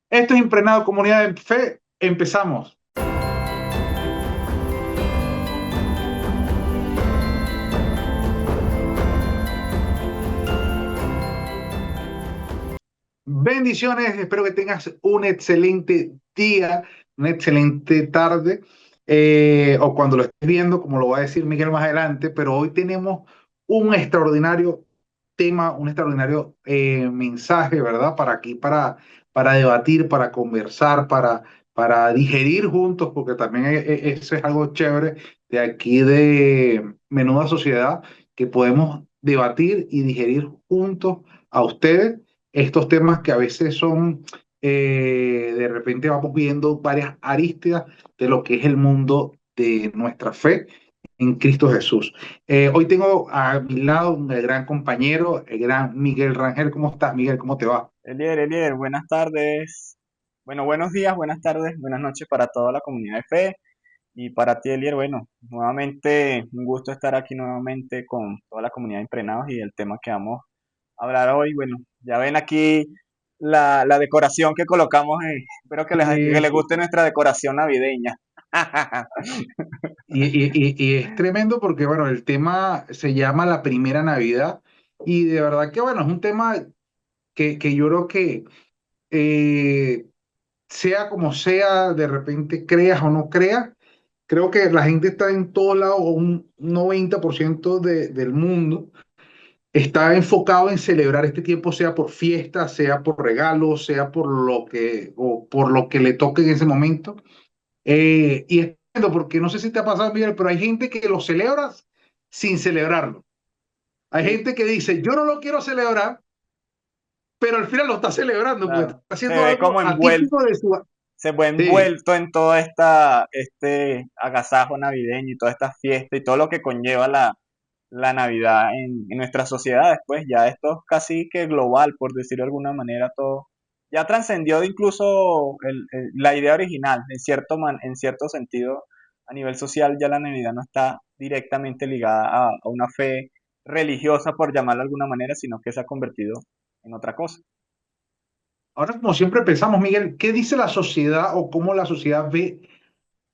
Esto es Impregnado Comunidad de Fe. Empezamos. Bendiciones, espero que tengas un excelente día, una excelente tarde, o cuando lo estés viendo, como lo va a decir Miguel más adelante, pero hoy tenemos un extraordinario tema, un extraordinario mensaje, ¿verdad? Para aquí, para debatir, para conversar, para digerir juntos, porque también eso es algo chévere de aquí de Menuda Sociedad, que podemos debatir y digerir juntos a ustedes estos temas que a veces son, de repente vamos viendo varias aristas de lo que es el mundo de nuestra fe en Cristo Jesús. Hoy tengo a mi lado un gran compañero, el gran Miguel Rangel. ¿Cómo estás, Miguel? ¿Cómo te va? Elier, buenas tardes. Bueno, buenos días, buenas tardes, buenas noches para toda la comunidad de fe y para ti, Elier. Bueno, nuevamente un gusto estar aquí nuevamente con toda la comunidad de Impregnados y el tema que vamos a hablar hoy. Bueno, ya ven aquí la decoración que colocamos. Espero que Sí, les sí. guste nuestra decoración navideña. Y es tremendo porque, bueno, el tema se llama La Primera Navidad y de verdad que, bueno, es un tema que yo creo que eh, sea como sea, de repente creas o no creas, creo que la gente está en todos lados, o un 90% del mundo está enfocado en celebrar este tiempo, sea por fiesta, sea por regalos, sea por lo que, o por lo que le toque en ese momento. Y entiendo, porque no sé si te ha pasado, Miguel, pero hay gente que lo celebra sin celebrarlo. Hay Sí, gente que dice, yo no lo quiero celebrar, pero al final lo está celebrando porque está claro. Se haciendo ve como algo envuelto. atípico de su... Se fue Sí. envuelto en este agasajo navideño y toda esta fiesta y todo lo que conlleva la Navidad en nuestras sociedades, pues ya esto es casi que global, por decirlo de alguna manera, todo ya trascendió de incluso la idea original, en cierto sentido, a nivel social ya la Navidad no está directamente ligada a una fe religiosa, por llamarlo de alguna manera, sino que se ha convertido en otra cosa. Ahora, como siempre pensamos, Miguel, ¿qué dice la sociedad o cómo la sociedad ve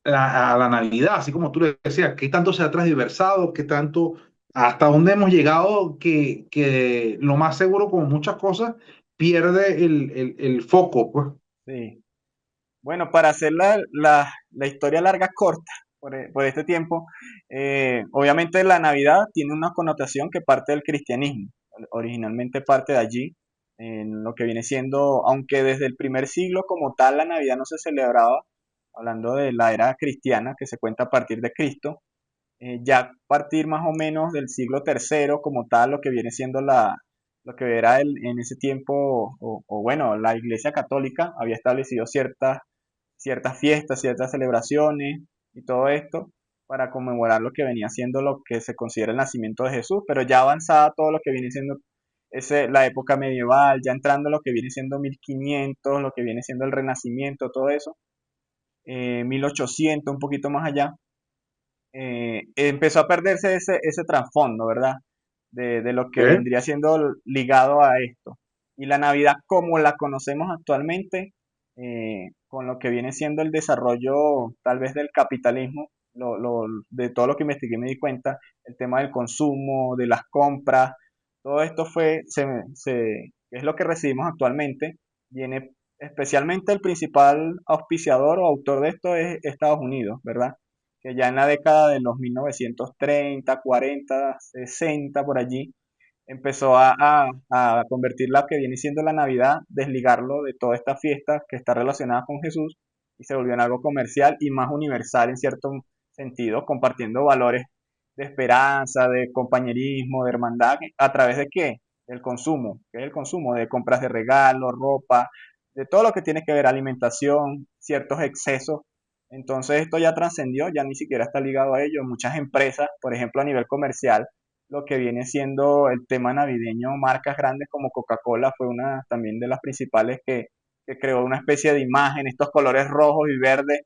a la Navidad? Así como tú le decías, ¿qué tanto se ha transversado? ¿Qué tanto, hasta dónde hemos llegado? Que lo más seguro, como muchas cosas, pierde el foco, pues. Sí. Bueno, para hacer la historia larga corta por este tiempo, obviamente la Navidad tiene una connotación que parte del cristianismo, originalmente parte de allí, en lo que viene siendo, aunque desde el primer siglo como tal la Navidad no se celebraba, hablando de la era cristiana que se cuenta a partir de Cristo, ya a partir más o menos del siglo tercero como tal, lo que viene siendo lo que era en ese tiempo, o bueno, la Iglesia Católica había establecido ciertas fiestas, ciertas celebraciones y todo esto para conmemorar lo que venía siendo lo que se considera el nacimiento de Jesús, pero ya avanzada todo lo que viene siendo la época medieval, ya entrando lo que viene siendo 1500, lo que viene siendo el Renacimiento, todo eso, 1800, un poquito más allá, empezó a perderse ese trasfondo, ¿verdad? De lo que ¿Ok? vendría siendo ligado a esto. Y la Navidad como la conocemos actualmente, con lo que viene siendo el desarrollo tal vez del capitalismo, de todo lo que investigué me di cuenta, el tema del consumo, de las compras, todo esto es lo que recibimos actualmente. Viene especialmente el principal auspiciador o autor de esto es Estados Unidos, ¿verdad? Que ya en la década de los 1930, 40, 60, por allí, empezó a convertir lo que viene siendo la Navidad, desligarlo de toda esta fiesta que está relacionada con Jesús y se volvió en algo comercial y más universal en cierto sentido, compartiendo valores de esperanza, de compañerismo, de hermandad, ¿a través de qué? Del consumo, que es el consumo de compras de regalos, ropa, de todo lo que tiene que ver alimentación, ciertos excesos. Entonces esto ya trascendió, ya ni siquiera está ligado a ello. Muchas empresas, por ejemplo a nivel comercial, lo que viene siendo el tema navideño, marcas grandes como Coca-Cola fue una también de las principales que creó una especie de imagen, estos colores rojos y verdes,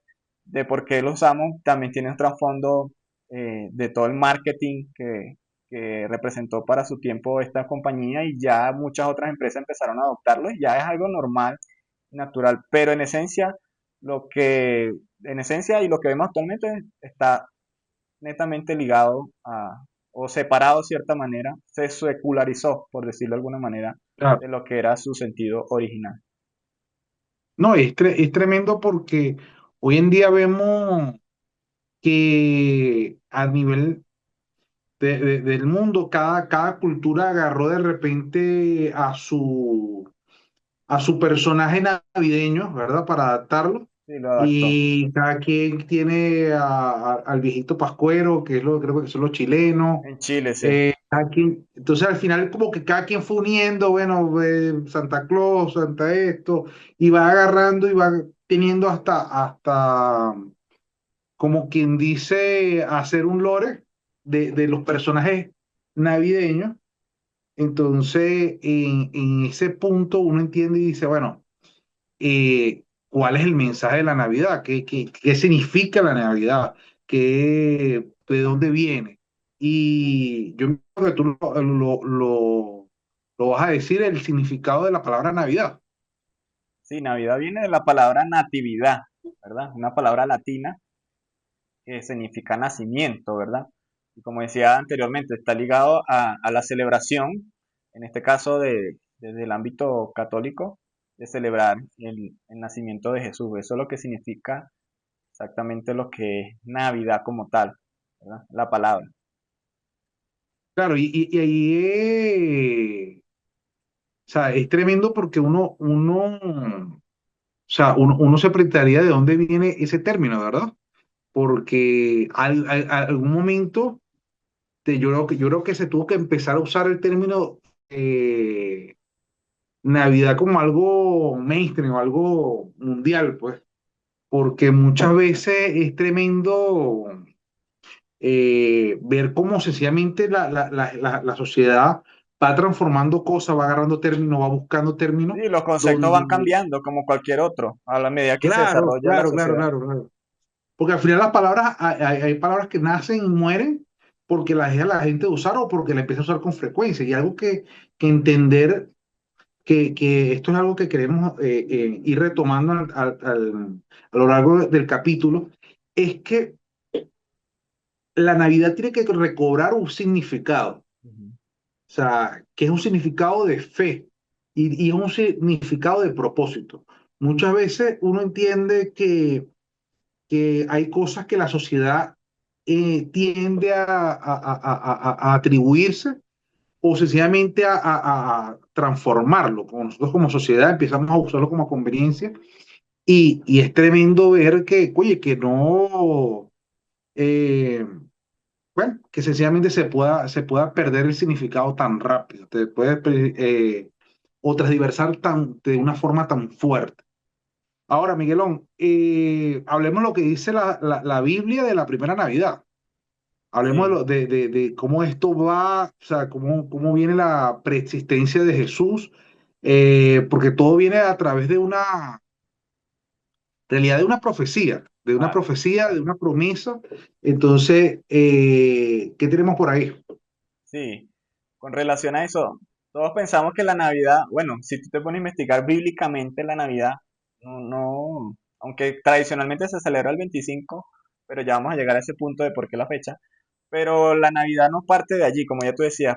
de por qué los usamos, también tiene un trasfondo de todo el marketing que representó para su tiempo esta compañía y ya muchas otras empresas empezaron a adoptarlo y ya es algo normal natural, pero lo que, en esencia y lo que vemos actualmente está netamente ligado o separado de cierta manera, se secularizó, por decirlo de alguna manera, Claro. de lo que era su sentido original. No, es tremendo porque hoy en día vemos que a nivel del mundo, cada cultura agarró de repente a su personaje navideño, ¿verdad? Para adaptarlo. Sí, lo adaptó. Y cada quien tiene al viejito Pascuero, que es lo creo que son los chilenos. En Chile, sí. Entonces al final como que cada quien fue uniendo, bueno, Santa Claus, Santa esto, y va agarrando y va teniendo hasta como quien dice, hacer un lore de los personajes navideños. Entonces, en ese punto uno entiende y dice, bueno, ¿cuál es el mensaje de la Navidad? ¿Qué significa la Navidad? ¿De dónde viene? Y yo creo que tú lo vas a decir, el significado de la palabra Navidad. Sí, Navidad viene de la palabra natividad, ¿verdad? Una palabra latina que significa nacimiento, ¿verdad? Y como decía anteriormente, está ligado a la celebración, en este caso desde el ámbito católico, de celebrar el nacimiento de Jesús. Eso es lo que significa exactamente lo que es Navidad como tal, ¿verdad? La palabra. Claro, y ahí o sea, es tremendo porque o sea, uno se preguntaría de dónde viene ese término, ¿verdad? Porque algún momento yo creo que se tuvo que empezar a usar el término Navidad como algo mainstream, o algo mundial, pues, porque muchas veces es tremendo ver cómo sencillamente la sociedad va transformando cosas, va agarrando términos, va buscando términos, Sí, los conceptos van donde, cambiando como cualquier otro a la medida que se claro, desarrolla la sociedad. claro. Porque al final las palabras, hay palabras que nacen y mueren porque las deja la gente de usar o porque la empieza a usar con frecuencia. Y algo que entender que esto es algo que queremos ir retomando a lo largo del capítulo, es que la Navidad tiene que recobrar un significado. Ujú. O sea, que es un significado de fe y es un significado de propósito. Muchas veces uno entiende que hay cosas que la sociedad tiende a atribuirse o sencillamente a transformarlo. Como nosotros como sociedad empezamos a usarlo como conveniencia y es tremendo ver que, oye, que no, eh, bueno, que sencillamente se pueda perder el significado tan rápido, te puede o transversar de una forma tan fuerte. Ahora, Miguelón, hablemos lo que dice la Biblia de la primera Navidad. Hablemos Sí, de cómo esto va, o sea, cómo viene la preexistencia de Jesús, porque todo viene a través de una realidad, claro. de una promesa. Entonces, ¿qué tenemos por ahí? Sí, con relación a eso, todos pensamos que la Navidad, bueno, si tú te pones a investigar bíblicamente la Navidad, aunque tradicionalmente se celebra el 25, pero ya vamos a llegar a ese punto de por qué la fecha, pero la Navidad no parte de allí, como ya tú decías,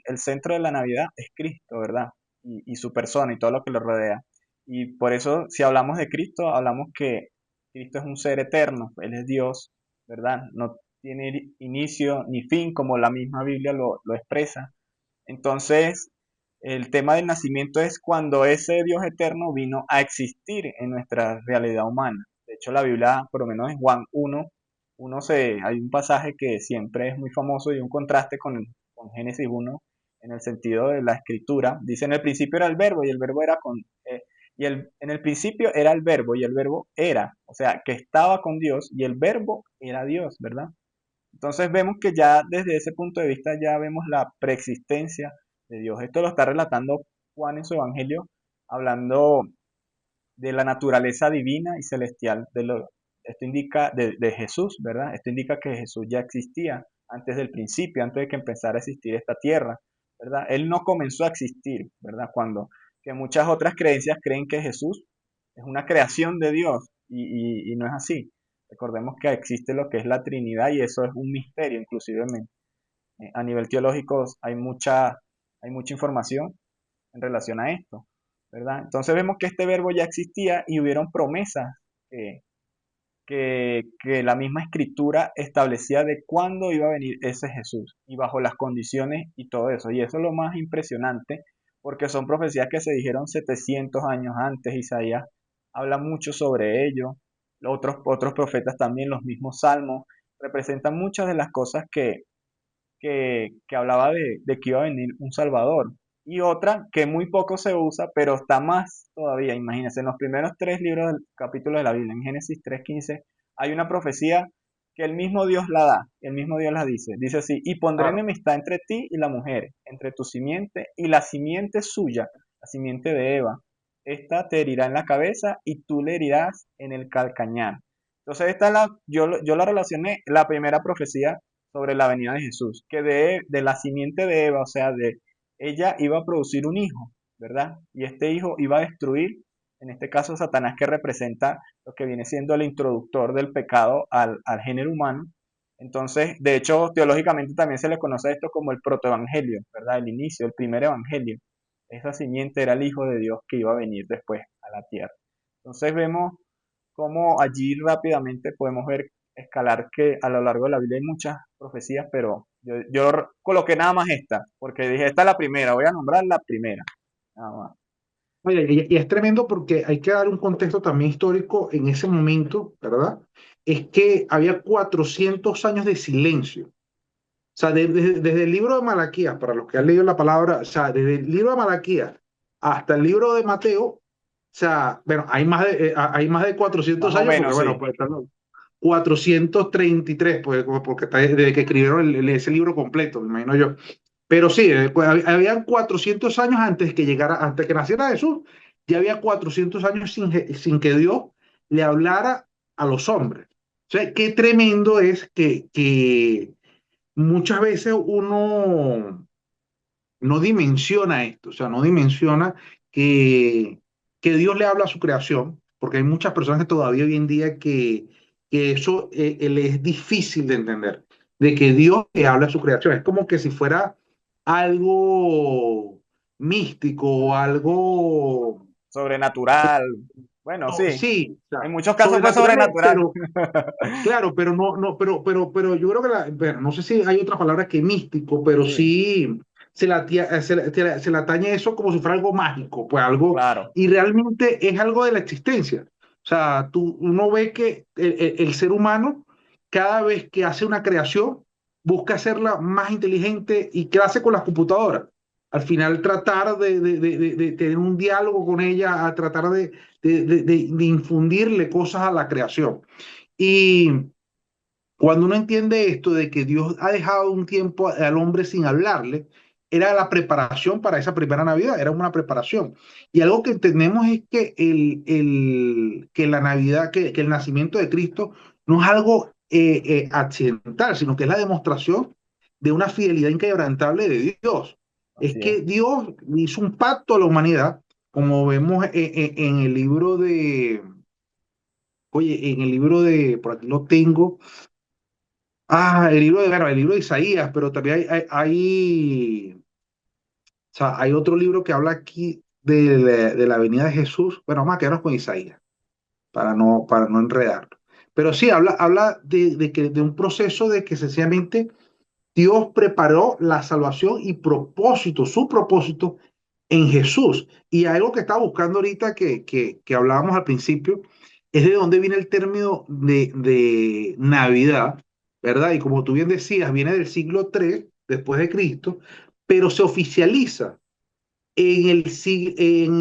el centro de la Navidad es Cristo, ¿verdad? Y su persona y todo lo que lo rodea. Y por eso, si hablamos de Cristo, hablamos que Cristo es un ser eterno, Él es Dios, ¿verdad? No tiene inicio ni fin, como la misma Biblia lo expresa. Entonces, el tema del nacimiento es cuando ese Dios eterno vino a existir en nuestra realidad humana. De hecho, la Biblia, por lo menos en Juan 1, hay un pasaje que siempre es muy famoso y un contraste con Génesis 1 en el sentido de la escritura. Dice, en el principio era el verbo y el verbo era en el principio era el verbo y el verbo era, o sea, que estaba con Dios y el verbo era Dios, ¿verdad? Entonces vemos que ya desde ese punto de vista ya vemos la preexistencia de Dios. Esto lo está relatando Juan en su Evangelio, hablando de la naturaleza divina y celestial esto indica de Jesús, ¿verdad? Esto indica que Jesús ya existía antes del principio, antes de que empezara a existir esta tierra, ¿verdad? Él no comenzó a existir, ¿verdad? Cuando que muchas otras creencias creen que Jesús es una creación de Dios y no es así. Recordemos que existe lo que es la Trinidad y eso es un misterio, inclusive a nivel teológico hay mucha información en relación a esto, ¿verdad? Entonces vemos que este verbo ya existía y hubieron promesas que, que la misma escritura establecía de cuándo iba a venir ese Jesús y bajo las condiciones y todo eso. Y eso es lo más impresionante porque son profecías que se dijeron 700 años antes. Isaías habla mucho sobre ello. Otros profetas también, los mismos salmos, representan muchas de las cosas que hablaba de que iba a venir un Salvador. Y otra que muy poco se usa, pero está más todavía, imagínense, en los primeros tres libros del capítulo de la Biblia, en Génesis 3:15, hay una profecía que el mismo Dios la da, el mismo Dios la dice. Dice así, y pondré Claro. enemistad entre ti y la mujer, entre tu simiente y la simiente suya, la simiente de Eva. Esta te herirá en la cabeza y tú le herirás en el calcañar. Entonces, yo la relacioné, la primera profecía sobre la venida de Jesús, que de la simiente de Eva, o sea, de ella iba a producir un hijo, ¿verdad? Y este hijo iba a destruir, en este caso Satanás, que representa lo que viene siendo el introductor del pecado al género humano. Entonces, de hecho, teológicamente también se le conoce esto como el protoevangelio, ¿verdad? El inicio, el primer evangelio. Esa simiente era el Hijo de Dios que iba a venir después a la tierra. Entonces vemos cómo allí rápidamente podemos ver escalar que a lo largo de la Biblia hay muchas profecías, pero yo coloqué nada más esta, porque dije, esta es la primera, voy a nombrar la primera. Nada más. Oye, y es tremendo porque hay que dar un contexto también histórico en ese momento, ¿verdad? Es que había 400 años de silencio. O sea, desde el libro de Malaquías, para los que han leído la palabra, o sea, desde el libro de Malaquías hasta el libro de Mateo, o sea, bueno, hay más de Más 400 o años porque, menos, bueno, sí. pues están 433, pues, porque está desde que escribieron ese libro completo, me imagino yo. Pero sí, pues, habían 400 años antes que naciera Jesús, ya había 400 años sin que Dios le hablara a los hombres. O sea, qué tremendo es que muchas veces uno no dimensiona esto, o sea, no dimensiona que, que Dios le habla a su creación, porque hay muchas personas que todavía hoy en día que eso le es difícil de entender, de que Dios le habla a su creación. Es como que si fuera algo místico o algo, Sobrenatural. Bueno, no, sí. sí, o En sea, muchos casos fue sobrenaturales, sobrenatural. pero claro, pero pero yo creo que bueno, no sé si hay otra palabra que místico, pero Sí, sí se le atañe eso como si fuera algo mágico, pues algo, claro. y realmente es algo de la existencia. O sea, uno ve que el ser humano, cada vez que hace una creación, busca hacerla más inteligente y qué hace con las computadoras. Al final tratar de tener un diálogo con ella, a tratar de infundirle cosas a la creación. Y cuando uno entiende esto de que Dios ha dejado un tiempo al hombre sin hablarle, era la preparación para esa primera Navidad, era una preparación. Y algo que entendemos es que que la Navidad, que el nacimiento de Cristo no es algo accidental, sino que es la demostración de una fidelidad inquebrantable de Dios. Es Así es. que Dios hizo un pacto a la humanidad, como vemos en el libro oye, en el libro por aquí lo tengo. Bueno, el libro de Isaías, pero también o sea, hay otro libro que habla aquí de la venida de Jesús. Bueno, vamos a quedarnos con Isaías para no enredarlo. Pero sí, habla de un proceso de que sencillamente Dios preparó la salvación y su propósito en Jesús. Y algo que estaba buscando ahorita que hablábamos al principio, es de dónde viene el término de Navidad, ¿verdad? Y como tú bien decías, viene del siglo III después de Cristo, pero se oficializa en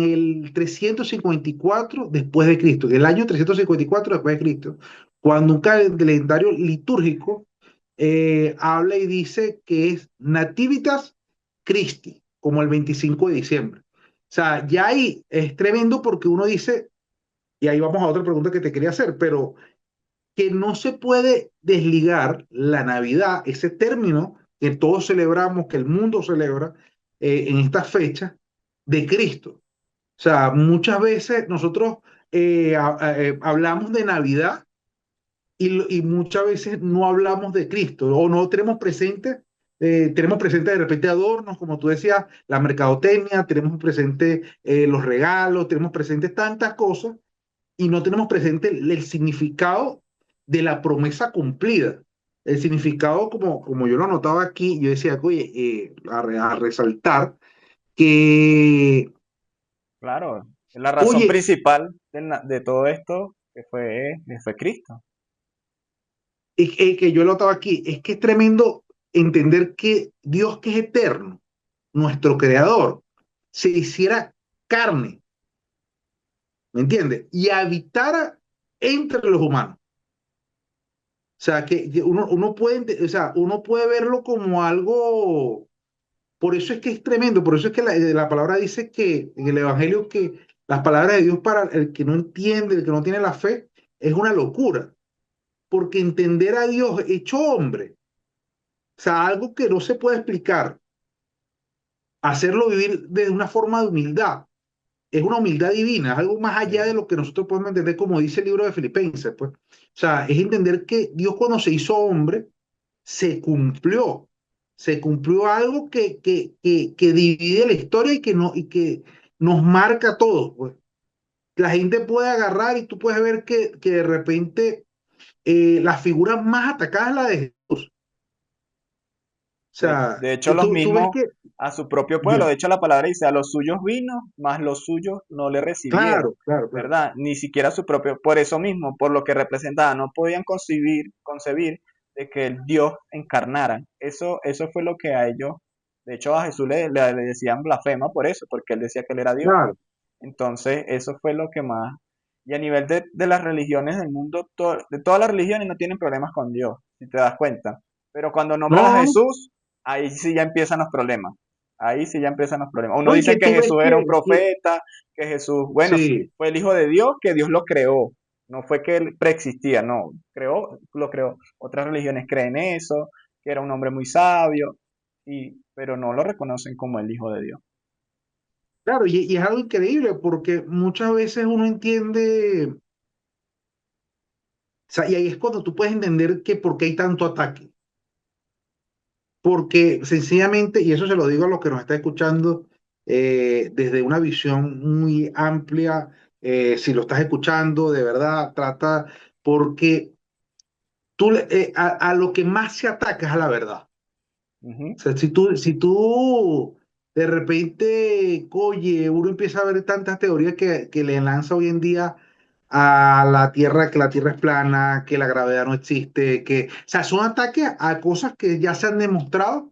el 354 después de Cristo, en el año 354 después de Cristo, cuando un calendario litúrgico habla y dice que es Nativitas Christi, como el 25 de diciembre. O sea, ya ahí es tremendo porque uno dice, y ahí vamos a otra pregunta que te quería hacer, pero que no se puede desligar la Navidad, ese término que todos celebramos, que el mundo celebra en estas fechas, de Cristo. O sea, muchas veces nosotros hablamos de Navidad y muchas veces no hablamos de Cristo o no tenemos presente de repente adornos, como tú decías, la mercadotecnia, tenemos presente los regalos, tenemos presente tantas cosas y no tenemos presente el significado de la promesa cumplida. El significado, como yo lo notaba aquí, yo decía, oye, a resaltar que, Claro, es la razón oye, principal de todo esto que fue Cristo. que yo lo notaba aquí, es que es tremendo entender que Dios que es eterno, nuestro creador, se hiciera carne, ¿me entiendes? Y habitara entre los humanos. O sea, que uno puede, o sea, uno puede verlo como algo. Por eso es que es tremendo, por eso es que la palabra dice que en el Evangelio que las palabras de Dios para el que no entiende, el que no tiene la fe, es una locura, porque entender a Dios hecho hombre, o sea, algo que no se puede explicar, hacerlo vivir de una forma de humildad, es una humildad divina, es algo más allá de Sí, lo que nosotros podemos entender, como dice el libro de Filipenses, pues. O sea, es entender que Dios cuando se hizo hombre, se cumplió algo que divide la historia y que, no, y que nos marca a todos, pues. La gente puede agarrar y tú puedes ver que de repente la figura más atacada es la de Jesús. O sea, de hecho, tú ves que, a su propio pueblo, dime, de hecho la palabra dice, a los suyos vino, mas los suyos no le recibieron, claro, claro, claro, ¿verdad? Ni siquiera su propio, por eso mismo, por lo que representaba, no podían concebir de que el Dios encarnara. Eso fue lo que a ellos, de hecho a Jesús le decían blasfema por eso, porque él decía que él era Dios. claro. Entonces, eso fue lo que más. Y a nivel de las religiones del mundo, de todas las religiones no tienen problemas con Dios, si te das cuenta. Pero cuando nombran a No, no, Jesús, ahí sí ya empiezan los problemas. Ahí sí ya empiezan los problemas. Uno no, y dice que que tú ves Jesús era un profeta, que Jesús, bueno, sí, fue el Hijo de Dios, que Dios lo creó. No fue que él preexistía, no. Lo creó. Otras religiones creen eso, que era un hombre muy sabio, pero no lo reconocen como el Hijo de Dios. claro, y es algo increíble porque muchas veces uno entiende, o sea, y ahí es cuando tú puedes entender que por qué hay tanto ataque. Porque sencillamente, y eso se lo digo a los que nos están escuchando desde una visión muy amplia, si lo estás escuchando, de verdad, trata, porque a lo que más se ataca es a la verdad. Ujú. O sea, si tú de repente, oye, uno empieza a ver tantas teorías que le lanza hoy en día a la Tierra, que la Tierra es plana, que la gravedad no existe, o sea, son ataques a cosas que ya se han demostrado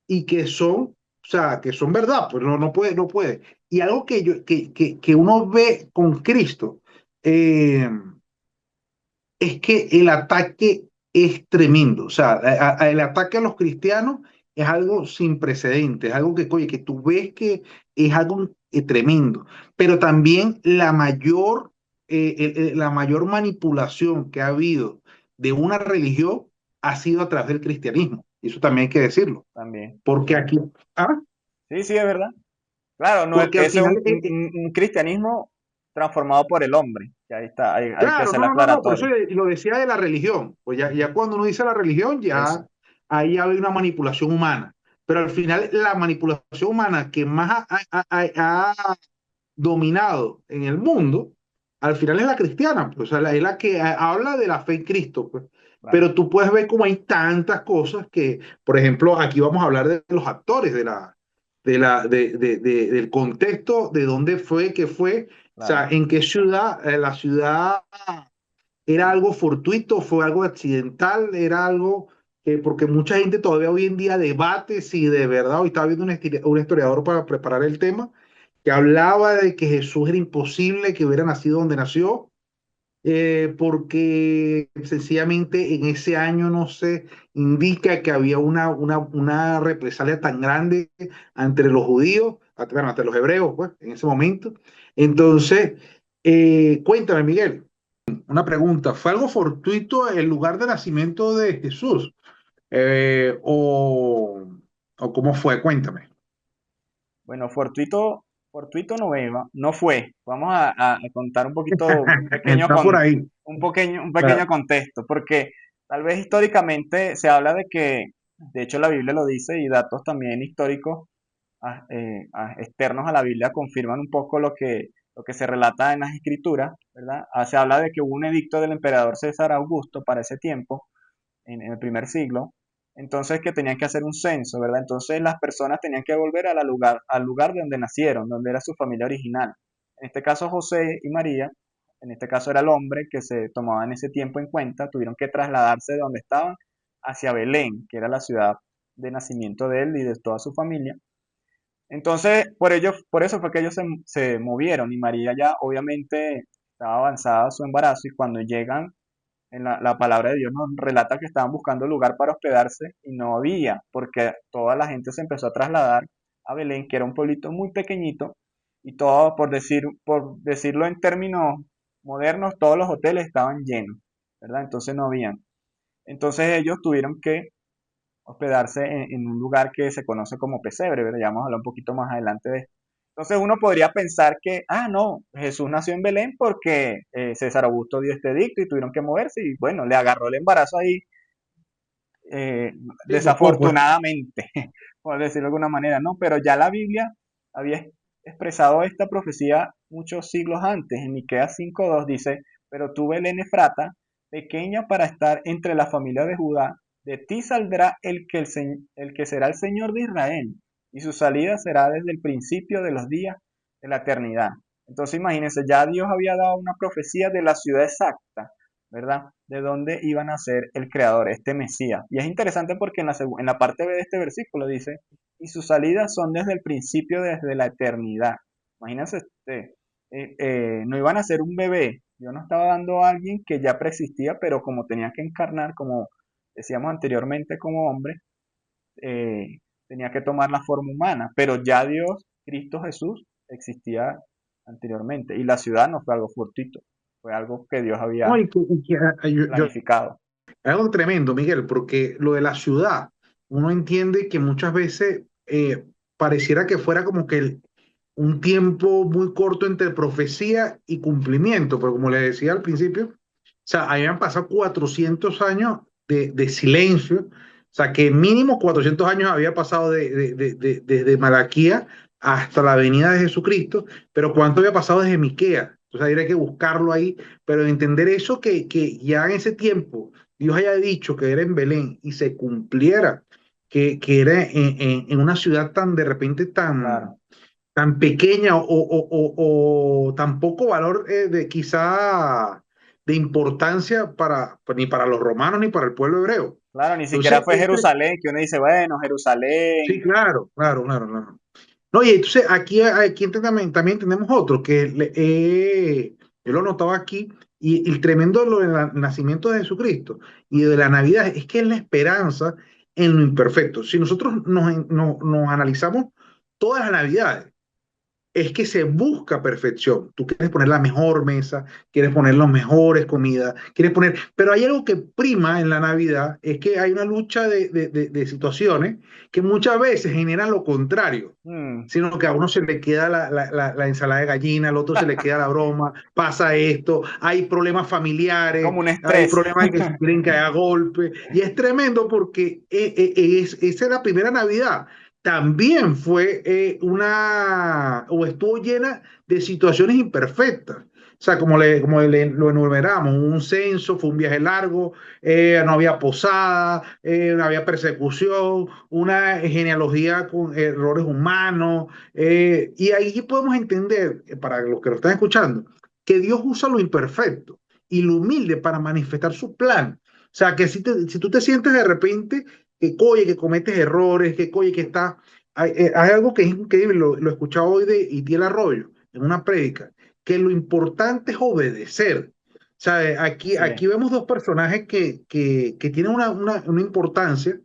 y que son, o sea, que son verdad, pues no puede, no puede. Y algo que uno ve con Cristo eh, es que el ataque es tremendo. O sea, el ataque a los cristianos es algo sin precedentes, es algo que, oye, que tú ves que es algo tremendo. Pero también la mayor manipulación que ha habido de una religión ha sido a través del cristianismo. Y eso también hay que decirlo. También, Porque sí. aquí, ah, Sí, sí, es verdad. Claro, no, porque al ese es final, un cristianismo transformado por el hombre. Que ahí está, hay que claro, hacer la no, por eso aclaratoria. lo decía de la religión. Pues ya cuando uno dice la religión, Eso, ya ahí hay una manipulación humana. Pero al final, la manipulación humana que más ha dominado en el mundo, al final es la cristiana, pues, o sea, es la que habla de la fe en Cristo, pues. claro, Pero tú puedes ver cómo hay tantas cosas que, por ejemplo, aquí vamos a hablar de los actores, del contexto, de dónde fue, qué fue, o sea, claro. en qué ciudad, la ciudad era algo fortuito, fue algo accidental, era algo que, porque mucha gente todavía hoy en día debate si de verdad, hoy estaba viendo un historiador para preparar el tema, que hablaba de que Jesús era imposible que hubiera nacido donde nació, porque sencillamente en ese año no se indica que había una represalia tan grande entre los judíos, bueno, entre los hebreos, pues, en ese momento. Entonces, cuéntame, Miguel, una pregunta, ¿fue algo fortuito el lugar de nacimiento de Jesús? Eh, o, ¿O cómo fue? Cuéntame. Bueno, fortuito. fortuito no fue. Vamos a contar un poquito, Está por ahí. un Claro. pequeño contexto, porque tal vez históricamente se habla de que, de hecho la Biblia lo dice y datos también históricos externos a la Biblia confirman un poco lo que se relata en las escrituras, ¿verdad? Se habla de que hubo un edicto del emperador César Augusto para ese tiempo, en el primer siglo, entonces que tenían que hacer un censo, ¿verdad? Entonces las personas tenían que volver al lugar de donde nacieron, donde era su familia original. En este caso José y María, en este caso era el hombre que se tomaba en ese tiempo en cuenta, tuvieron que trasladarse de donde estaban hacia Belén, que era la ciudad de nacimiento de él y de toda su familia. Entonces, por eso fue que ellos se movieron y María ya obviamente estaba avanzada su embarazo y cuando llegan la palabra de Dios nos relata que estaban buscando lugar para hospedarse y no había, porque toda la gente se empezó a trasladar a Belén, que era un pueblito muy pequeñito, y todo, por decirlo en términos modernos, todos los hoteles estaban llenos, ¿verdad? Entonces no habían. Entonces ellos tuvieron que hospedarse en un lugar que se conoce como pesebre, ¿verdad? Ya vamos a hablar un poquito más adelante de esto. Entonces uno podría pensar que, no, Jesús nació en Belén porque César Augusto dio este edicto y tuvieron que moverse y bueno, le agarró el embarazo ahí eh, Sí, tocó, pues. desafortunadamente, por decirlo de alguna manera, ¿no? Pero ya la Biblia había expresado esta profecía muchos siglos antes. En Miqueas 5:2 dice, pero tú, Belén Efrata, pequeña para estar entre la familia de Judá, de ti saldrá el que será el Señor de Israel, y su salida será desde el principio de los días de la eternidad. Entonces imagínense, ya Dios había dado una profecía de la ciudad exacta, ¿verdad? De dónde iban a ser el creador, este Mesías. Y es interesante porque en la parte B de este versículo dice, y sus salidas son desde el principio, desde la eternidad. Imagínense, no iban a ser un bebé. Dios no estaba dando a alguien que ya preexistía, pero como tenía que encarnar, como decíamos anteriormente, como hombre, eh, tenía que tomar la forma humana. Pero ya Dios, Cristo Jesús, existía anteriormente. Y la ciudad no fue algo fortuito, fue algo que Dios No, había planificado. algo tremendo, Miguel, porque lo de la ciudad, uno entiende que muchas veces pareciera que fuera como que un tiempo muy corto entre profecía y cumplimiento, pero como le decía al principio, o sea, habían pasado 400 años de silencio, o sea, que mínimo 400 años había pasado desde Malaquía hasta la venida de Jesucristo, pero ¿cuánto había pasado desde Miquea? O sea, habría que buscarlo ahí, pero entender eso que ya en ese tiempo Dios haya dicho que era en Belén y se cumpliera, que era en una ciudad tan de repente tan, Claro, tan pequeña o tan poco valor de quizá de importancia ni para los romanos ni para el pueblo hebreo. claro, ni siquiera Entonces, fue Jerusalén, que uno dice, bueno, sí, Jerusalén. claro, claro, claro, claro. No, y entonces aquí también tenemos otro yo lo notaba aquí, y el tremendo de lo del nacimiento de Jesucristo y de la Navidad es que es la esperanza en lo imperfecto. Si nosotros nos analizamos todas las Navidades, es que se busca perfección. Tú quieres poner la mejor mesa, quieres poner las mejores comidas, quieres poner... Pero hay algo que prima en la Navidad, es que hay una lucha de situaciones que muchas veces generan lo contrario, Mm, sino que a uno se le queda la ensalada de gallina, al otro se le queda la broma, pasa esto, hay problemas es familiares, como un hay estrés. problemas de que se quieren que haya golpe, y es tremendo porque esa es la primera Navidad también fue o estuvo llena de situaciones imperfectas. O sea, lo enumeramos, un censo, fue un viaje largo, no había posada, no había persecución, una genealogía con errores humanos, y ahí podemos entender, para los que lo están escuchando, que Dios usa lo imperfecto y lo humilde para manifestar su plan. O sea, que si tú te sientes de repente que cometes errores, que está... Hay algo que es increíble, lo he escuchado hoy de Itiel Arroyo en una prédica, que lo importante es obedecer. O sea, Así es. aquí vemos dos personajes que tienen una importancia,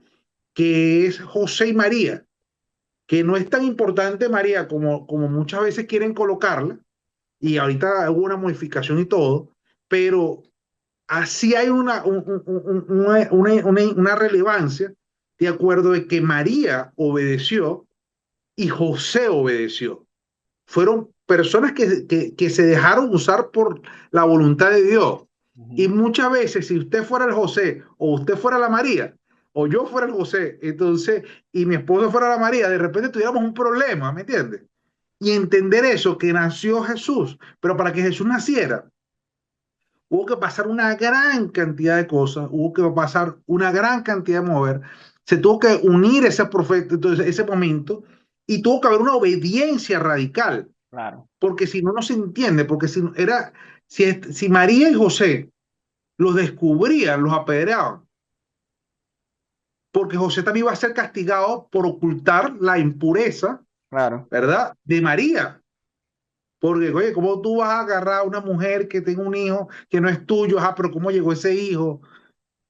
que es José y María, que no es tan importante María como muchas veces quieren colocarla, y ahorita hubo una modificación y todo, pero así hay una relevancia de acuerdo de que María obedeció y José obedeció. fueron personas que se dejaron usar por la voluntad de Dios. Y Ujú. muchas veces, si usted fuera el José, o usted fuera la María, o yo fuera el José, entonces, y mi esposo fuera la María, de repente tuviéramos un problema, ¿me entiendes? Y entender eso, que nació Jesús, pero para que Jesús naciera, hubo que pasar una gran cantidad de cosas, hubo que pasar una gran cantidad de mover, se tuvo que unir ese profeta, entonces, ese momento, y tuvo que haber una obediencia radical, Claro, porque si no, no se entiende, porque si era, si María y José los descubrían, los apedreaban, porque José también iba a ser castigado por ocultar la impureza, claro, ¿verdad? De María. Porque, oye, ¿cómo tú vas a agarrar a una mujer que tenga un hijo que no es tuyo? Ajá, pero ¿cómo llegó ese hijo?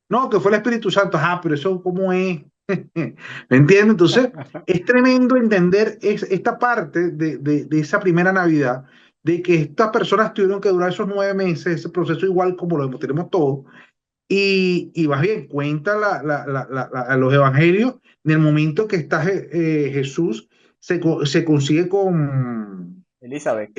No, que fue el Espíritu Santo. Ajá, pero eso, ¿cómo es? ¿Me entiendes? Entonces, es tremendo entender esta parte de esa primera Navidad, de que estas personas tuvieron que durar esos 9 meses, ese proceso igual como lo tenemos todos, y más bien, cuenta a los evangelios en el momento que está Jesús, se consigue Elizabeth.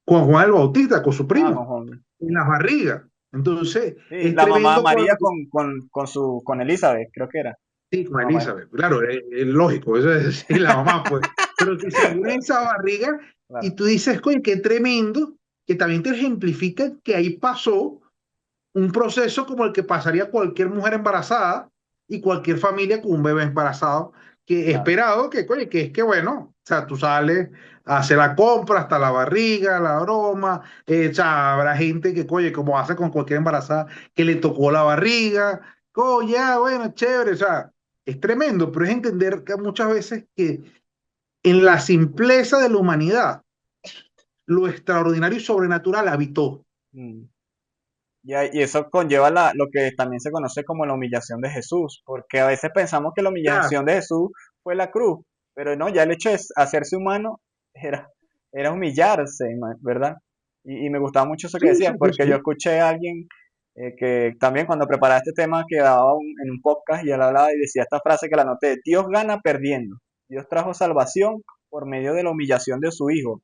con Juan el Bautista, con su Ah, con primo, Juan. en las barrigas. Entonces, Sí, es la mamá tremendo María cuando, con Elizabeth, creo que era. sí, La con mamá. Elizabeth, claro, es lógico, eso es sí, la mamá, pues, pero que se une esa barriga y Claro, tú dices, coño, qué tremendo, que también te ejemplifica que ahí pasó un proceso como el que pasaría cualquier mujer embarazada y cualquier familia con un bebé embarazado, que claro, esperado que, oye, que es que bueno, o sea, tú sales a hacer la compra hasta la barriga, la broma, o sea, habrá gente que, oye, como hace con cualquier embarazada, que le tocó la barriga, oye, ya, bueno, chévere, o sea, es tremendo, pero es entender que muchas veces que en la simpleza de la humanidad, lo extraordinario y sobrenatural habitó. mm. Y eso conlleva lo que también se conoce como la humillación de Jesús, porque a veces pensamos que la Claro, humillación de Jesús fue la cruz, pero no, ya el hecho de hacerse humano era, era humillarse, ¿verdad? Y me gustaba mucho eso que sí, decías, sí, sí, porque yo sí. escuché a alguien que también cuando preparaba este tema que daba en un podcast y él hablaba y decía esta frase que la anoté: Dios gana perdiendo, Dios trajo salvación por medio de la humillación de su Hijo,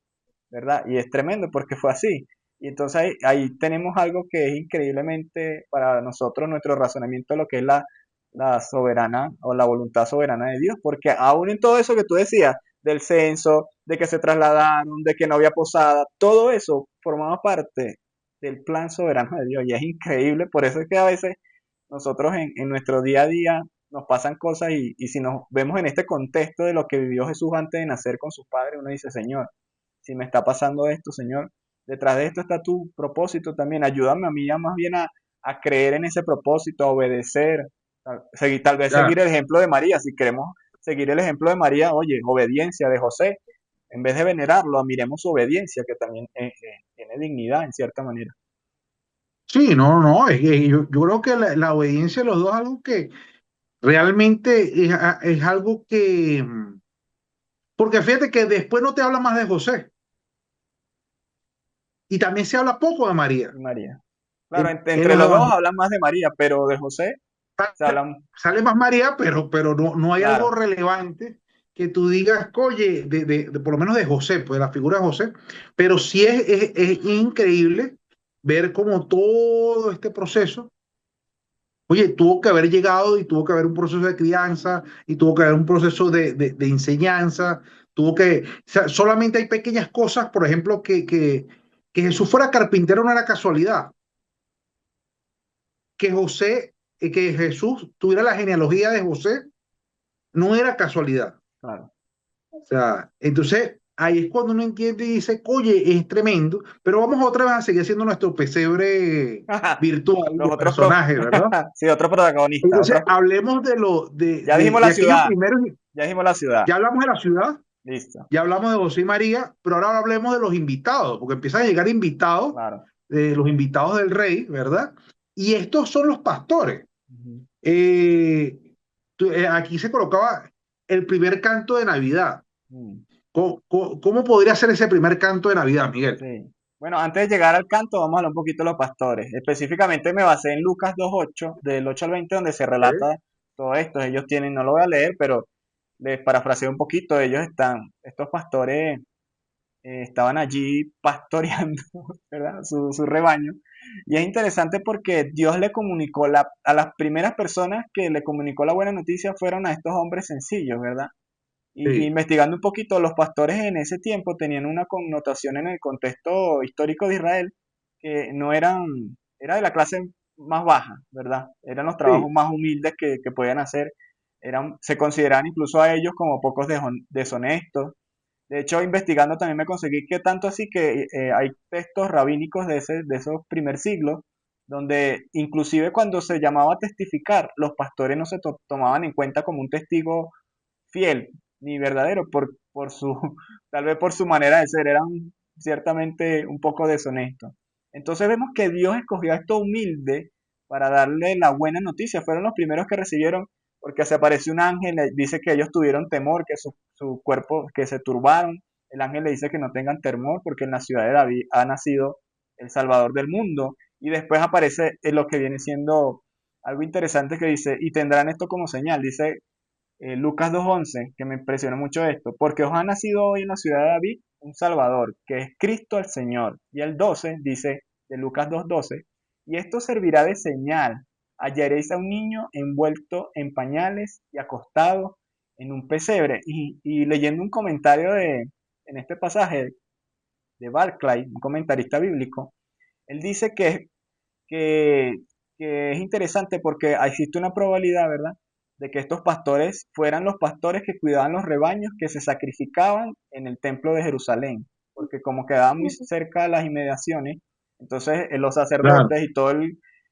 ¿verdad? Y es tremendo porque fue así. Y entonces ahí tenemos algo que es increíblemente para nosotros, nuestro razonamiento de lo que es la soberana o la voluntad soberana de Dios, porque aún en todo eso que tú decías, del censo, de que se trasladaron, de que no había posada, todo eso formaba parte del plan soberano de Dios y es increíble, por eso es que a veces nosotros en nuestro día a día nos pasan cosas y si nos vemos en este contexto de lo que vivió Jesús antes de nacer con sus padres, uno dice, Señor, si me está pasando esto, Señor, detrás de esto está tu propósito también. Ayúdame a mí más bien a creer en ese propósito, a obedecer, tal vez Claro. seguir el ejemplo de María. Si queremos seguir el ejemplo de María, oye, obediencia de José. En vez de venerarlo, admiremos su obediencia, que también tiene dignidad en cierta manera. Sí, no, no, es que yo creo que la obediencia de los dos es algo que realmente es algo que, porque fíjate que después no te habla más de José y también se habla poco de María. Y María. Claro, En entre los los dos evangelios hablan más de María, pero de José se hablan, sale más María, pero no, no hay algo claro, relevante que tú digas, oye, por lo menos de José, pues de la figura de José, pero sí es increíble ver cómo todo este proceso. Oye, tuvo que haber llegado y tuvo que haber un proceso de crianza y tuvo que haber un proceso de enseñanza, o sea, solamente hay pequeñas cosas, por ejemplo, que Jesús fuera carpintero no era casualidad, que que Jesús tuviera la genealogía de José no era casualidad. claro. O sea, entonces ahí es cuando uno entiende y dice, oye, es tremendo, pero vamos otra vez a seguir siendo nuestro pesebre virtual Los de otros, personajes, ¿verdad? sí, otro protagonista, Entonces, hablemos ya dijimos de la aquellos ciudad, primeros. ya dijimos la ciudad, Ya hablamos de la ciudad, listo, ya hablamos de José y María, pero ahora hablemos de los invitados, porque empiezan a llegar invitados, claro. los invitados del rey, ¿verdad? Y estos son los pastores. Ujú. Eh, aquí se colocaba el primer canto de Navidad. Mm, ¿Cómo podría ser ese primer canto de Navidad, Miguel? sí. Bueno, antes de llegar al canto, vamos a hablar un poquito de los pastores. Específicamente me basé en Lucas 2:8, del 8 al 20, donde se Ok. relata todo esto. Ellos tienen, no lo voy a leer, pero les parafraseo un poquito. Ellos están, estos pastores estaban allí pastoreando, ¿verdad? Su rebaño. Y es interesante porque Dios le comunicó, a las primeras personas que le comunicó la buena noticia fueron a estos hombres sencillos, ¿verdad? Y Sí, investigando un poquito, los pastores en ese tiempo tenían una connotación en el contexto histórico de Israel que no eran, era de la clase más baja, ¿verdad? Eran los trabajos sí. más humildes que podían hacer. Se consideraban incluso a ellos como pocos deshonestos. De hecho, investigando también me conseguí que tanto así que hay textos rabínicos de esos primer siglos, donde inclusive cuando se llamaba a testificar, los pastores no se tomaban en cuenta como un testigo fiel ni verdadero por su, tal vez por su manera de ser, eran ciertamente un poco deshonestos. Entonces vemos que Dios escogió a estos humildes para darle la buena noticia. Fueron los primeros que recibieron, porque se apareció un ángel, le dice que ellos tuvieron temor, que su cuerpo, que se turbaron. El ángel le dice que no tengan temor, porque en la ciudad de David ha nacido el Salvador del mundo. Y después aparece en lo que viene siendo algo interesante que dice, y tendrán esto como señal. Dice Lucas 2:11, que me impresionó mucho esto, porque os ha nacido hoy en la ciudad de David un Salvador, que es Cristo el Señor. Y el 12 dice de Lucas 2:12, y esto servirá de señal. Hallaréis a un niño envuelto en pañales y acostado en un pesebre. Y leyendo un comentario en este pasaje de Barclay, un comentarista bíblico, él dice que, que es interesante porque existe una probabilidad, ¿verdad? De que estos pastores fueran los pastores que cuidaban los rebaños que se sacrificaban en el templo de Jerusalén, porque como quedaban muy cerca de las inmediaciones, entonces los Claro. sacerdotes y todo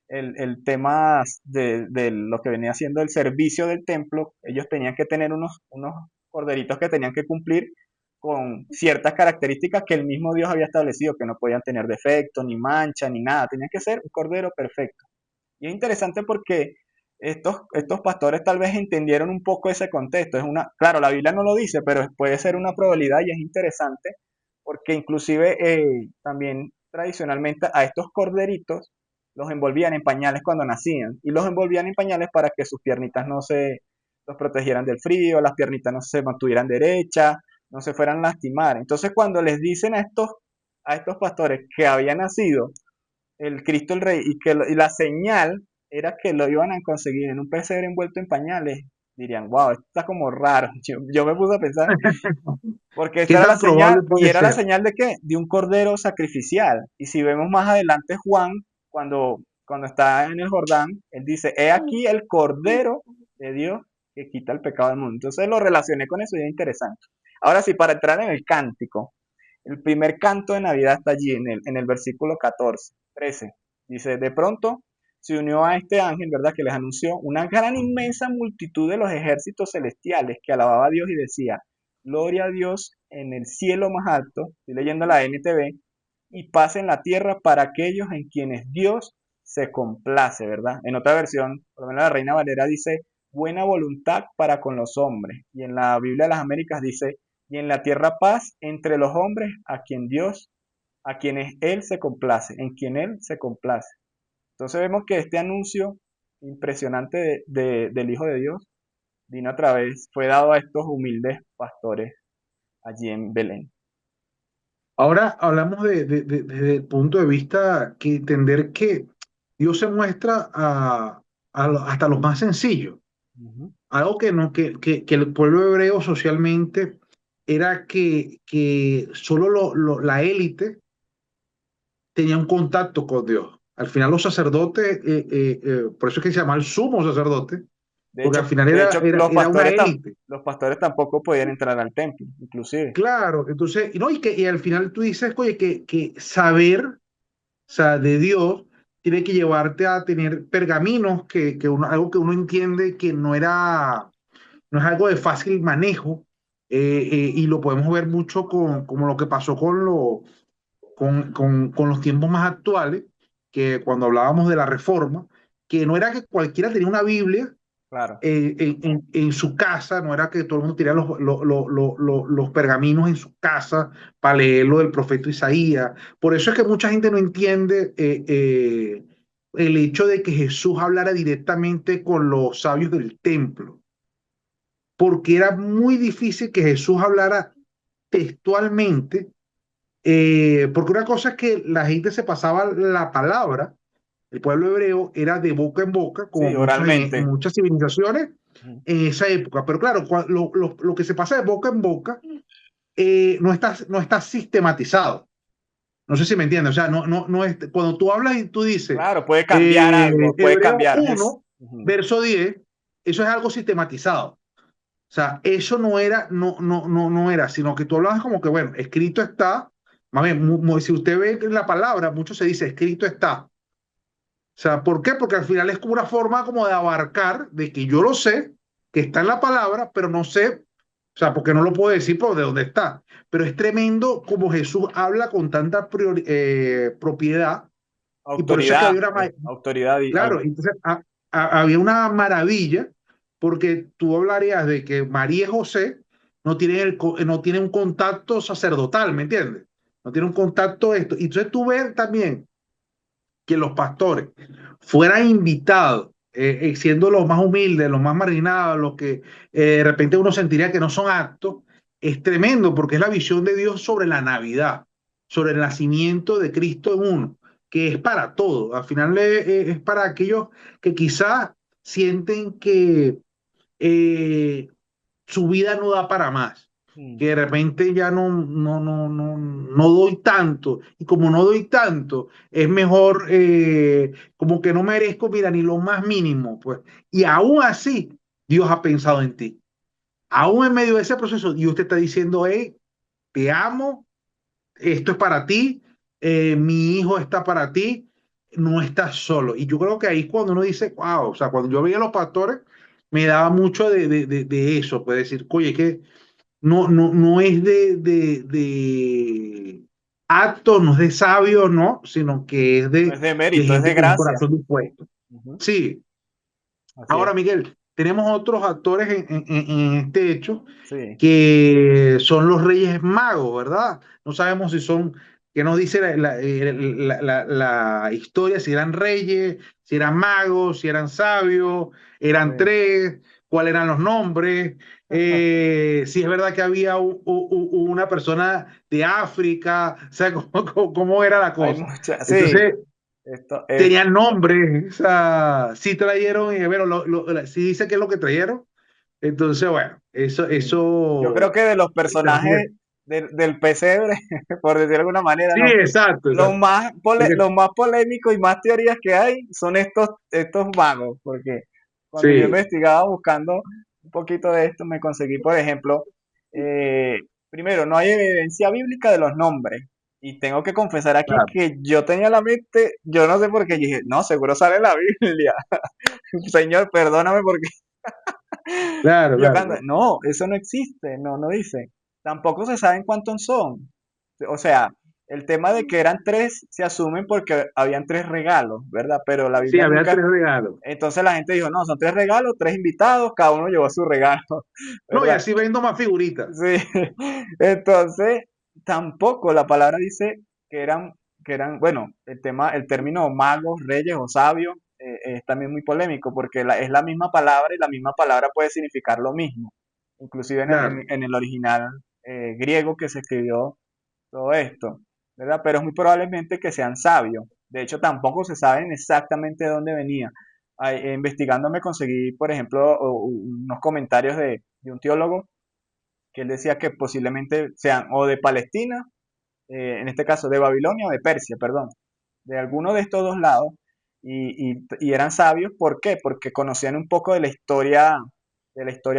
el tema de lo que venía siendo el servicio del templo, ellos tenían que tener unos corderitos que tenían que cumplir con ciertas características que el mismo Dios había establecido, que no podían tener defecto, ni mancha, ni nada, tenía que ser un cordero perfecto. Y es interesante porque estos pastores tal vez entendieron un poco ese contexto. Claro, la Biblia no lo dice, pero puede ser una probabilidad y es interesante porque inclusive también tradicionalmente a estos corderitos los envolvían en pañales cuando nacían y los envolvían en pañales para que sus piernitas no se los protegieran del frío, las piernitas no se mantuvieran derechas, no se fueran a lastimar. Entonces cuando les dicen a estos pastores que había nacido el Cristo el Rey y la señal era que lo iban a conseguir en un pesebre envuelto en pañales, dirían, wow, esto está como raro. Yo me puse a pensar, porque esta ¿Qué era la tan señal, probable y puede era la ser? señal de qué? De un cordero sacrificial. Y si vemos más adelante Juan, cuando está en el Jordán, él dice, he aquí el cordero de Dios que quita el pecado del mundo. Entonces lo relacioné con eso y es interesante. Ahora sí, para entrar en el cántico, el primer canto de Navidad está allí en el versículo 14, 13. Dice, de pronto se unió a este ángel, ¿verdad? Que les anunció una gran inmensa multitud de los ejércitos celestiales que alababa a Dios y decía, gloria a Dios en el cielo más alto, estoy leyendo la NTV, y paz en la tierra para aquellos en quienes Dios se complace, ¿verdad? En otra versión, por lo menos la Reina Valera dice, buena voluntad para con los hombres. Y en la Biblia de las Américas dice, y en la tierra paz entre los hombres a quienes Él se complace, en quien Él se complace. Entonces vemos que este anuncio impresionante del Hijo de Dios vino a través, fue dado a estos humildes pastores allí en Belén. Ahora hablamos desde el punto de vista que entender que Dios se muestra hasta los más sencillos. Ujú. Algo que, no, que el pueblo hebreo socialmente era que solo la élite tenía un contacto con Dios. Al final los sacerdotes, por eso es que se llama el sumo sacerdote, De porque hecho, al final de hecho era una élite. los pastores tampoco podían entrar al templo, inclusive. Claro, entonces, y no, y al final tú dices, oye, que saber, o sea, de Dios tiene que llevarte a tener pergaminos, algo que uno entiende que no es algo de fácil manejo, y lo podemos ver mucho como lo que pasó con los tiempos más actuales, que cuando hablábamos de la reforma, que no era que cualquiera tenía una Biblia Claro, en su casa, no era que todo el mundo tenía los pergaminos en su casa para leerlo del profeta Isaías. Por eso es que mucha gente no entiende el hecho de que Jesús hablara directamente con los sabios del templo, porque era muy difícil que Jesús hablara textualmente Porque una cosa es que la gente se pasaba la palabra, el pueblo hebreo era de boca en boca, como Sí, muchas, oralmente. muchas civilizaciones Ujú. en esa época. Pero claro, lo que se pasa de boca en boca no está sistematizado. No sé si me entiendes. O sea, no es, cuando tú hablas y tú dices Claro, puede cambiar algo, puede Hebreo cambiar. 1 Ujú. verso 10, eso es algo sistematizado. O sea, eso no era, sino que tú hablabas como que, bueno, escrito está, más bien, si usted ve la palabra, mucho se dice escrito está. O sea, ¿por qué? Porque al final es como una forma como de abarcar, de que yo lo sé, que está en la palabra, pero no sé, o sea, porque no lo puedo decir por de dónde está. Pero es tremendo como Jesús habla con tanta propiedad, y por eso es que Autoridad, había una, pues, autoridad. claro, entonces había una maravilla, porque tú hablarías de que María y José no tienen un contacto sacerdotal, ¿me entiendes? No tienen un contacto esto. Y entonces tú ves también que los pastores fueran invitados, siendo los más humildes, los más marginados, los que de repente uno sentiría que no son aptos, es tremendo porque es la visión de Dios sobre la Navidad, sobre el nacimiento de Cristo en uno, que es para todo. Al final es para aquellos que quizás sienten que eh, su vida no da para más, Mm. que de repente ya no doy tanto, y como no doy tanto, es mejor, como que no merezco, mira, ni lo más mínimo, pues, y aún así, Dios ha pensado en ti. Aún en medio de ese proceso, Dios te está diciendo, hey, te amo, esto es para ti, mi hijo está para ti, no estás solo. Y yo creo que ahí cuando uno dice, wow, o sea, cuando yo veía a los pastores, me daba mucho de eso, puede decir, oye, que no es de acto, no es de sabio, no, sino que es No es de de mérito, es de gente con un gracia. corazón dispuesto. Ujú. Sí, Así es. ahora Miguel, tenemos otros actores en este hecho Sí. que son los Reyes Magos, ¿verdad? No sabemos si son, que nos dice la historia, si eran reyes, si eran magos, si eran sabios, eran Sí. tres, cuáles eran los nombres, si es verdad que había una persona de África, o sea, cómo era la Hay cosa. muchas, sí. Entonces, Esto, tenían nombres, o sea, sí trajeron, y bueno, sí dice qué es lo que trajeron. Entonces, bueno, sí. Yo creo que de los personajes del pesebre, por decir de alguna manera, sí, no, exacto, exacto. los más polémicos y más teorías que hay son estos magos, porque cuando yo Sí, investigaba buscando un poquito de esto, me conseguí, por ejemplo, eh, primero, no hay evidencia bíblica de los nombres. Y tengo que confesar aquí claro, que yo tenía la mente, yo no sé por qué, dije, no, seguro sale en la Biblia. Señor, perdóname porque claro, yo claro, cuando, claro. no, eso no existe, no dice. Tampoco se saben cuántos son. O sea, el tema de que eran tres se asumen porque habían tres regalos, ¿verdad? Pero la Sí, Biblia había nunca. tres regalos. Entonces la gente dijo, no, son tres regalos, tres invitados, cada uno llevó su regalo, No, y ¿verdad? así vendo más figuritas. Sí. Entonces, tampoco la palabra dice que eran, bueno, el término magos, reyes o sabios es también muy polémico porque es la misma palabra y la misma palabra puede significar lo mismo, inclusive Claro, en el original griego que se escribió todo esto, ¿verdad? Pero es muy probablemente que sean sabios. De hecho, tampoco se saben exactamente de dónde venía. Investigando me conseguí, por ejemplo, unos comentarios de un teólogo que él decía que posiblemente sean o de Palestina, en este caso de Babilonia o de Persia, perdón, de alguno de estos dos lados, y eran sabios, ¿por qué? Porque conocían un poco de la historia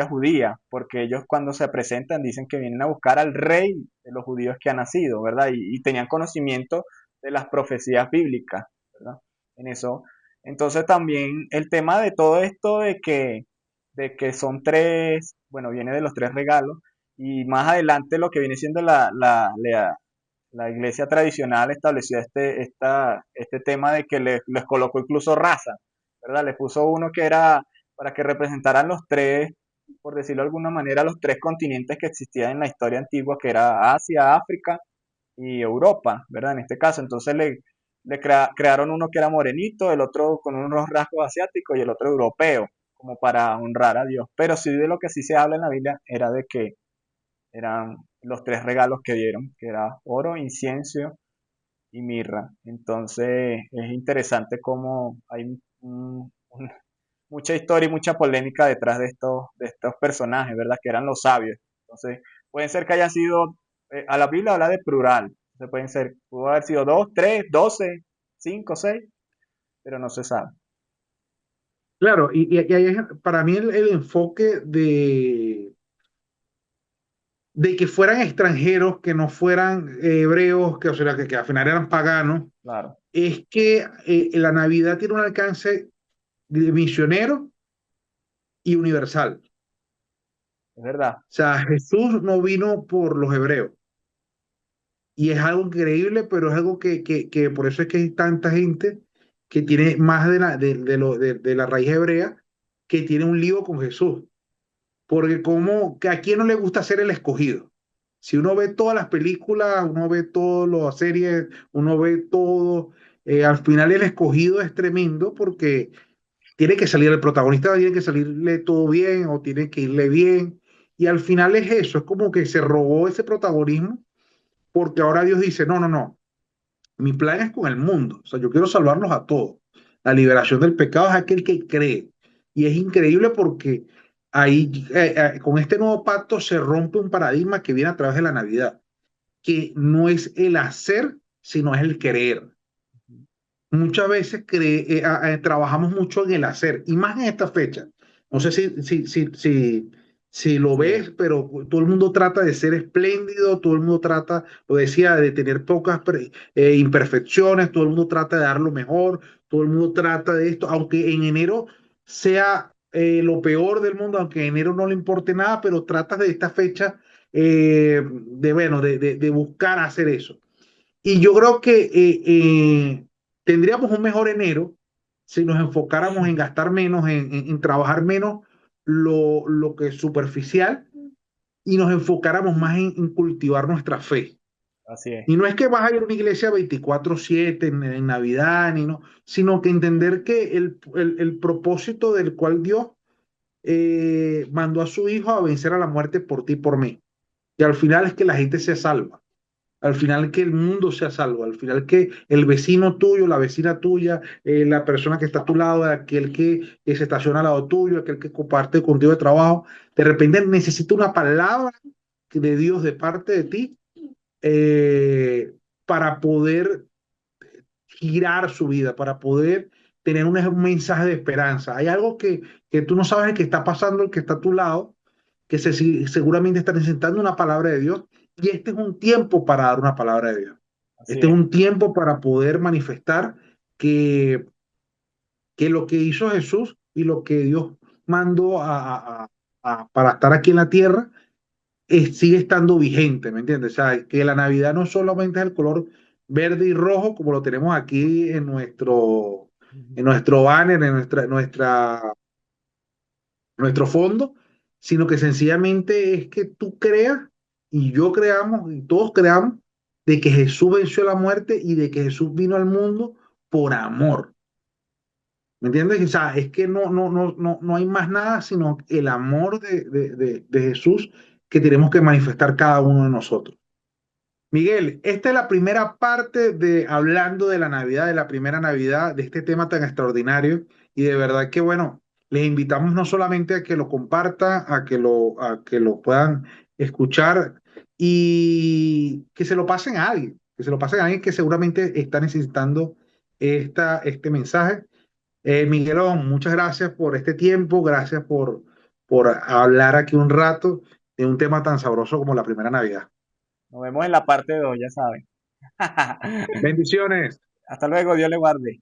judía, porque ellos cuando se presentan dicen que vienen a buscar al rey de los judíos que ha nacido, ¿verdad? Y tenían conocimiento de las profecías bíblicas, ¿verdad? En eso. Entonces también el tema de todo esto de que son tres, bueno, viene de los tres regalos, y más adelante lo que viene siendo la iglesia tradicional estableció este tema de que les colocó incluso raza, ¿verdad? Les puso uno que era para que representaran los tres, por decirlo de alguna manera, los tres continentes que existían en la historia antigua, que era Asia, África y Europa, ¿verdad? En este caso, entonces crearon uno que era morenito, el otro con unos rasgos asiáticos y el otro europeo, como para honrar a Dios. Pero sí de lo que sí se habla en la Biblia era de que eran los tres regalos que dieron, que era oro, incienso y mirra. Entonces es interesante cómo hay mucha historia y mucha polémica detrás de estos personajes, ¿verdad? Que eran los sabios. Entonces pueden ser que haya sido, a la Biblia habla de plural. Entonces pueden ser, pudo haber sido dos, tres, 12, cinco, seis, pero no se sabe. Claro, y ahí para mí el enfoque de que fueran extranjeros, que no fueran hebreos, que, o sea, que al final eran paganos, Claro, es que la Navidad tiene un alcance de misionero y universal. es verdad. O sea, Jesús no vino por los hebreos. Y es algo increíble, pero es algo que por eso es que hay tanta gente que tiene más de la raíz hebrea, que tiene un lío con Jesús. Porque como que a quién no le gusta ser el escogido. Si uno ve todas las películas, uno ve todas las series, uno ve todo, al final el escogido es tremendo porque tiene que salir el protagonista, tiene que salirle todo bien o tiene que irle bien. Y al final es eso, es como que se robó ese protagonismo porque ahora Dios dice, no, no, no, mi plan es con el mundo, o sea, yo quiero salvarlos a todos. La liberación del pecado es aquel que cree. Y es increíble porque ahí, con este nuevo pacto se rompe un paradigma que viene a través de la Navidad, que no es el hacer, sino es el creer. Muchas veces trabajamos mucho en el hacer, y más en esta fecha. No sé si lo Así ves, es. pero todo el mundo trata de ser espléndido, todo el mundo trata, lo decía, de tener pocas imperfecciones, todo el mundo trata de dar lo mejor, todo el mundo trata de esto, aunque en enero sea lo peor del mundo, aunque en enero no le importe nada, pero tratas de esta fecha bueno, de buscar hacer eso. Y yo creo que tendríamos un mejor enero si nos enfocáramos en gastar menos, en trabajar menos lo que es superficial y nos enfocáramos más en cultivar nuestra fe. Así es. Y no es que vas a ir a una iglesia 24/7 en Navidad, ni no, sino que entender que el propósito del cual Dios mandó a su Hijo a vencer a la muerte por ti y por mí. Y al final es que la gente se salva, al final que el mundo sea salvo, al final que el vecino tuyo, la vecina tuya, la persona que está a tu lado, aquel que se estaciona al lado tuyo, aquel que comparte contigo de trabajo, de repente necesita una palabra de Dios de parte de ti para poder girar su vida, para poder tener un mensaje de esperanza. Hay algo que tú no sabes que está pasando, el que está a tu lado, que seguramente está necesitando una palabra de Dios, y este es un tiempo para dar una palabra de Dios. Así Este es es. un tiempo para poder manifestar que, que lo que hizo Jesús y lo que Dios mandó para estar aquí en la tierra sigue estando vigente, ¿me entiendes? O sea, que la Navidad no solamente es el color verde y rojo como lo tenemos aquí en nuestro banner, en nuestro fondo, sino que sencillamente es que tú creas y yo creamos y todos creamos de que Jesús venció la muerte y de que Jesús vino al mundo por amor. ¿Me entiendes? O sea, es que no hay más nada sino el amor de Jesús que tenemos que manifestar cada uno de nosotros. Miguel, esta es la primera parte de hablando de la Navidad, de la primera Navidad, de este tema tan extraordinario. Y de verdad que, bueno, les invitamos no solamente a que lo compartan, a que lo puedan escuchar y que se lo pasen a alguien, que se lo pasen a alguien que seguramente está necesitando este mensaje. Miguelón, muchas gracias por este tiempo, gracias por hablar aquí un rato de un tema tan sabroso como la primera Navidad. Nos vemos en la parte 2, ya saben. Bendiciones. Hasta luego, Dios le guarde.